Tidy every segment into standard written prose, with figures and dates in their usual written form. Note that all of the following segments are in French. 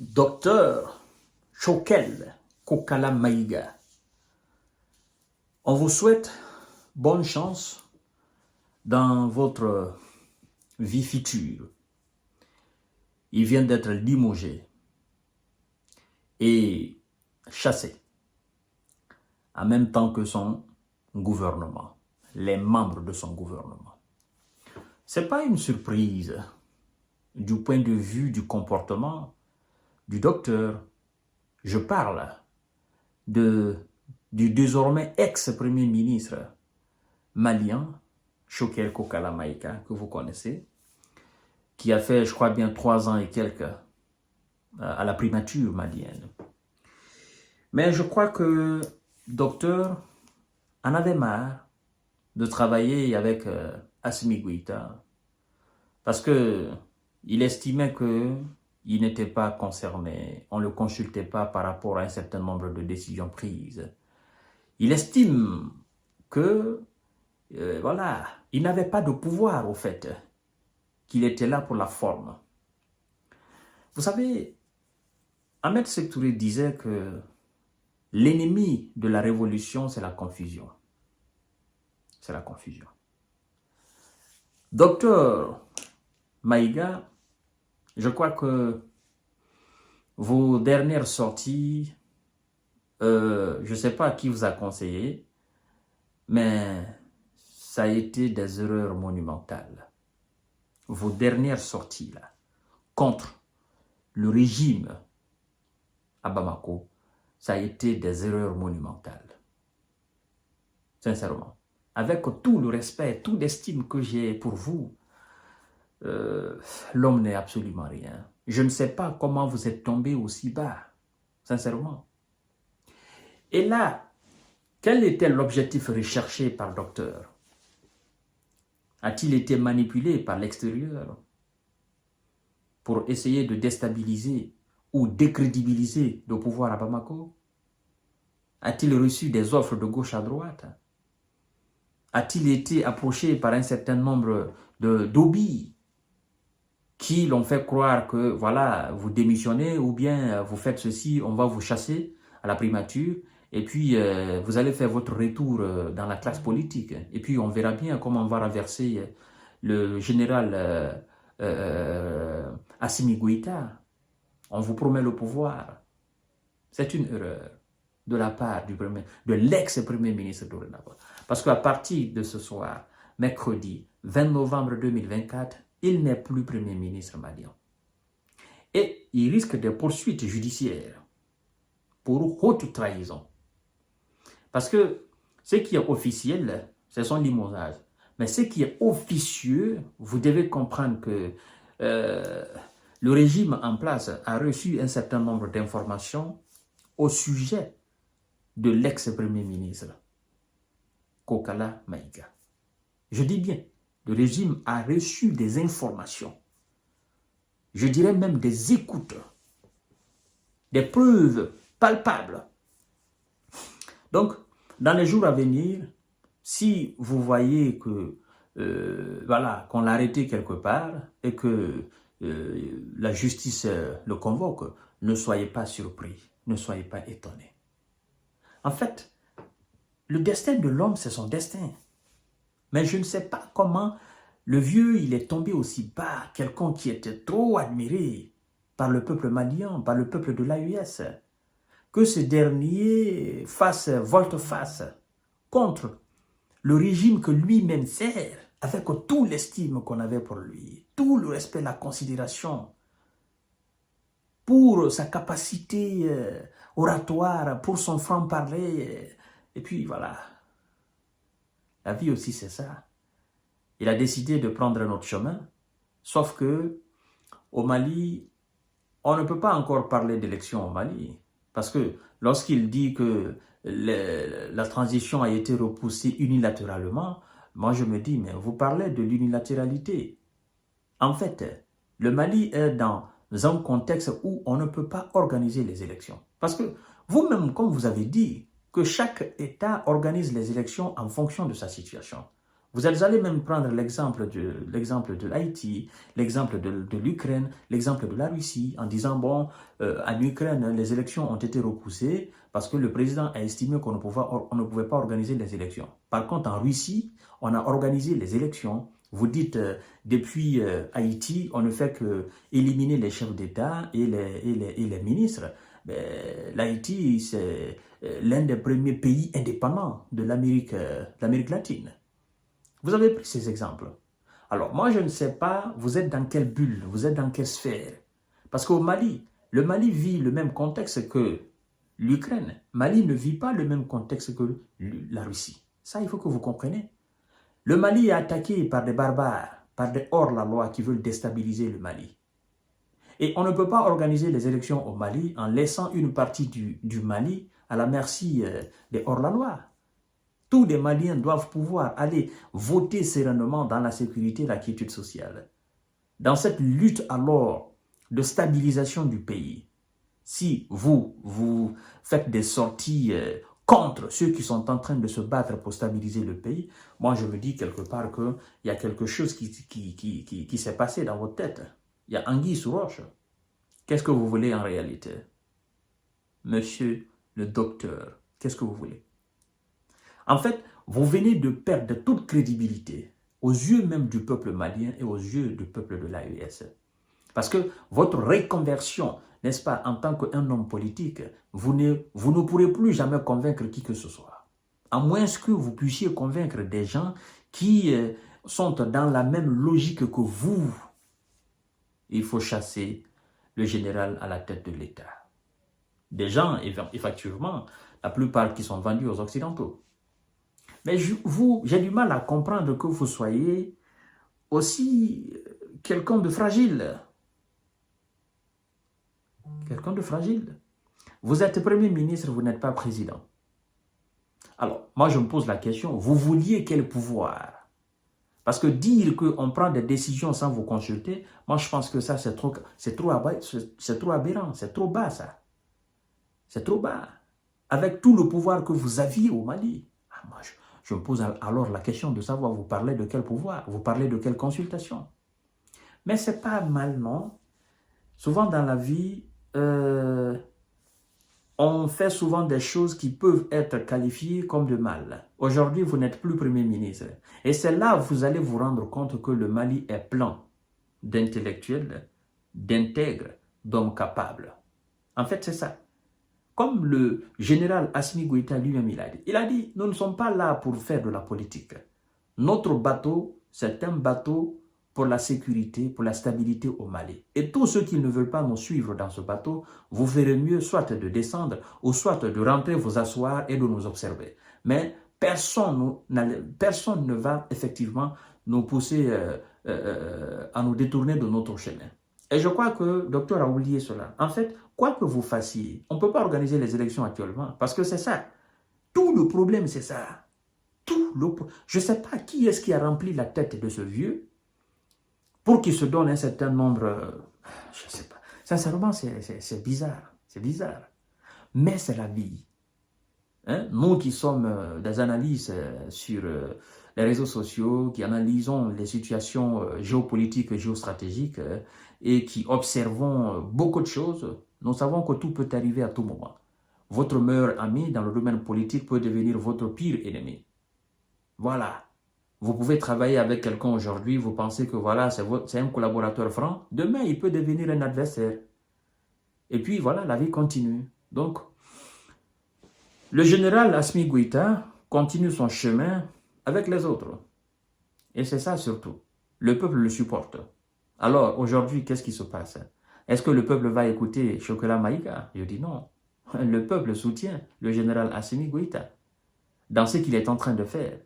Docteur Choquel Kokala Maïga, on vous souhaite bonne chance dans votre vie future. Il vient d'être limogé et chassé en même temps que son gouvernement, les membres de son gouvernement. Ce n'est pas une surprise du point de vue du comportement du docteur. Je parle du désormais ex-premier ministre malien, Choquel Kokala Maïga, que vous connaissez, qui a fait, je crois bien, 3 ans et quelques à la primature malienne. Mais je crois que le docteur en avait marre de travailler avec Assimi Goïta parce qu'il estimait qu'il n'était pas concerné, on ne le consultait pas par rapport à un certain nombre de décisions prises. Il estime que, voilà, il n'avait pas de pouvoir au fait, qu'il était là pour la forme. Vous savez, Ahmed Sékou Touré disait que l'ennemi de la révolution, c'est la confusion. C'est la confusion. Docteur Maïga, je crois que vos dernières sorties, je ne sais pas à qui vous a conseillé, mais ça a été des erreurs monumentales. Vos dernières sorties là, contre le régime à Bamako, ça a été des erreurs monumentales. Sincèrement. Avec tout le respect, toute l'estime que j'ai pour vous, l'homme n'est absolument rien. Je ne sais pas comment vous êtes tombé aussi bas, sincèrement. Et là, quel était l'objectif recherché par le docteur? A-t-il été manipulé par l'extérieur pour essayer de déstabiliser ou décrédibiliser le pouvoir à Bamako? A-t-il reçu des offres de gauche à droite? A-t-il été approché par un certain nombre d'obis qui l'ont fait croire que, voilà, vous démissionnez ou bien vous faites ceci, on va vous chasser à la primature et puis vous allez faire votre retour dans la classe politique. Et puis on verra bien comment on va renverser le général Assimi Goïta. On vous promet le pouvoir. C'est une erreur de la part de l'ex-premier ministre dorénavant. Parce qu'à partir de ce soir, mercredi 20 novembre 2024, il n'est plus premier ministre malien. Et il risque des poursuites judiciaires pour haute trahison. Parce que ce qui est officiel, c'est son limogeage. Mais ce qui est officieux, vous devez comprendre que le régime en place a reçu un certain nombre d'informations au sujet de l'ex-premier ministre Kokala Maïga. Je dis bien, le régime a reçu des informations, je dirais même des écoutes, des preuves palpables. Donc, dans les jours à venir, si vous voyez que voilà, qu'on l'a arrêté quelque part et que la justice le convoque, ne soyez pas surpris, ne soyez pas étonnés. En fait, le destin de l'homme, c'est son destin. Mais je ne sais pas comment le vieux, il est tombé aussi bas, quelqu'un qui était trop admiré par le peuple malien, par le peuple de l'AUS, que ce dernier fasse volte-face contre le régime que lui-même sert, avec tout l'estime qu'on avait pour lui, tout le respect, la considération, pour sa capacité oratoire, pour son franc-parler, et puis voilà. La vie aussi, c'est ça. Il a décidé de prendre un autre chemin, sauf que au Mali, on ne peut pas encore parler d'élection au Mali, parce que lorsqu'il dit que la transition a été repoussée unilatéralement, moi je me dis, mais vous parlez de l'unilatéralité. En fait, le Mali est dans un contexte où on ne peut pas organiser les élections. Parce que vous-même, comme vous avez dit, que chaque État organise les élections en fonction de sa situation. Vous allez même prendre l'exemple de l'Haïti, l'exemple de l'Ukraine, l'exemple de la Russie, en disant, bon, en Ukraine, les élections ont été repoussées parce que le président a estimé qu'on ne pouvait pas organiser les élections. Par contre, en Russie, on a organisé les élections. Vous dites, depuis Haïti, on ne fait que éliminer les chefs d'État et les ministres. L'Haïti, c'est l'un des premiers pays indépendants de l'Amérique latine. Vous avez pris ces exemples. Alors, moi, je ne sais pas, vous êtes dans quelle bulle, vous êtes dans quelle sphère. Parce qu'au Mali, le Mali vit le même contexte que l'Ukraine. Mali ne vit pas le même contexte que la Russie. Ça, il faut que vous compreniez. Le Mali est attaqué par des barbares, par des hors-la-loi qui veulent déstabiliser le Mali. Et on ne peut pas organiser les élections au Mali en laissant une partie du Mali à la merci des hors-la-loi. Tous les Maliens doivent pouvoir aller voter sereinement dans la sécurité et la quiétude sociale. Dans cette lutte alors de stabilisation du pays, si vous faites des sorties contre ceux qui sont en train de se battre pour stabiliser le pays, moi je me dis quelque part qu'il y a quelque chose qui s'est passé dans votre tête. Il y a anguille sous roche. Qu'est-ce que vous voulez en réalité? Monsieur le docteur, qu'est-ce que vous voulez? En fait, vous venez de perdre toute crédibilité aux yeux même du peuple malien et aux yeux du peuple de l'AES. Parce que votre reconversion, n'est-ce pas, en tant qu'un homme politique, vous ne pourrez plus jamais convaincre qui que ce soit. À moins que vous puissiez convaincre des gens qui sont dans la même logique que vous. Il faut chasser le général à la tête de l'État. Des gens, effectivement, la plupart qui sont vendus aux Occidentaux. Mais j'ai du mal à comprendre que vous soyez aussi quelqu'un de fragile. Quelqu'un de fragile. Vous êtes Premier ministre, vous n'êtes pas président. Alors, moi je me pose la question, vous vouliez quel pouvoir? Parce que dire qu'on prend des décisions sans vous consulter, moi je pense que ça c'est trop aberrant, c'est trop bas ça. C'est trop bas. Avec tout le pouvoir que vous aviez au Mali. Moi je me pose alors la question de savoir, vous parlez de quel pouvoir? Vous parlez de quelle consultation? Mais c'est pas mal, non? Souvent dans la vie, on fait souvent des choses qui peuvent être qualifiées comme de mal. Aujourd'hui, vous n'êtes plus Premier ministre. Et c'est là que vous allez vous rendre compte que le Mali est plein d'intellectuels, d'intègres, d'hommes capables. En fait, c'est ça. Comme le général Assimi Goïta lui-même, il a dit, nous ne sommes pas là pour faire de la politique. Notre bateau, c'est un bateau pour la sécurité, pour la stabilité au Mali. Et tous ceux qui ne veulent pas nous suivre dans ce bateau, vous ferez mieux soit de descendre ou soit de rentrer vous asseoir et de nous observer. Mais personne ne va effectivement nous pousser à nous détourner de notre chemin. Et je crois que le docteur a oublié cela. En fait, quoi que vous fassiez, on ne peut pas organiser les élections actuellement parce que c'est ça. Tout le problème, c'est ça. Je ne sais pas qui est-ce qui a rempli la tête de ce vieux pour qu'il se donne un certain nombre, je ne sais pas. Sincèrement, c'est bizarre. C'est bizarre. Mais c'est la vie. Hein? Nous qui sommes des analystes sur les réseaux sociaux, qui analysons les situations géopolitiques et géostratégiques et qui observons beaucoup de choses, nous savons que tout peut arriver à tout moment. Votre meilleur ami dans le domaine politique peut devenir votre pire ennemi. Voilà. Vous pouvez travailler avec quelqu'un aujourd'hui, vous pensez que voilà, c'est un collaborateur franc. Demain, il peut devenir un adversaire. Et puis voilà, la vie continue. Donc, le général Assimi Goïta continue son chemin avec les autres. Et c'est ça surtout. Le peuple le supporte. Alors, aujourd'hui, qu'est-ce qui se passe? Est-ce que le peuple va écouter Chocolat Maïga? Je dis non. Le peuple soutient le général Assimi Goïta dans ce qu'il est en train de faire.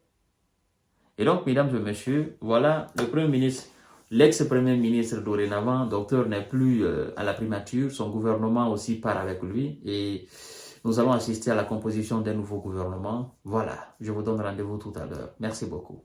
Et donc, mesdames et messieurs, voilà le Premier ministre, l'ex-premier ministre dorénavant, docteur n'est plus à la primature, son gouvernement aussi part avec lui et nous allons assister à la composition d'un nouveau gouvernement. Voilà, je vous donne rendez-vous tout à l'heure. Merci beaucoup.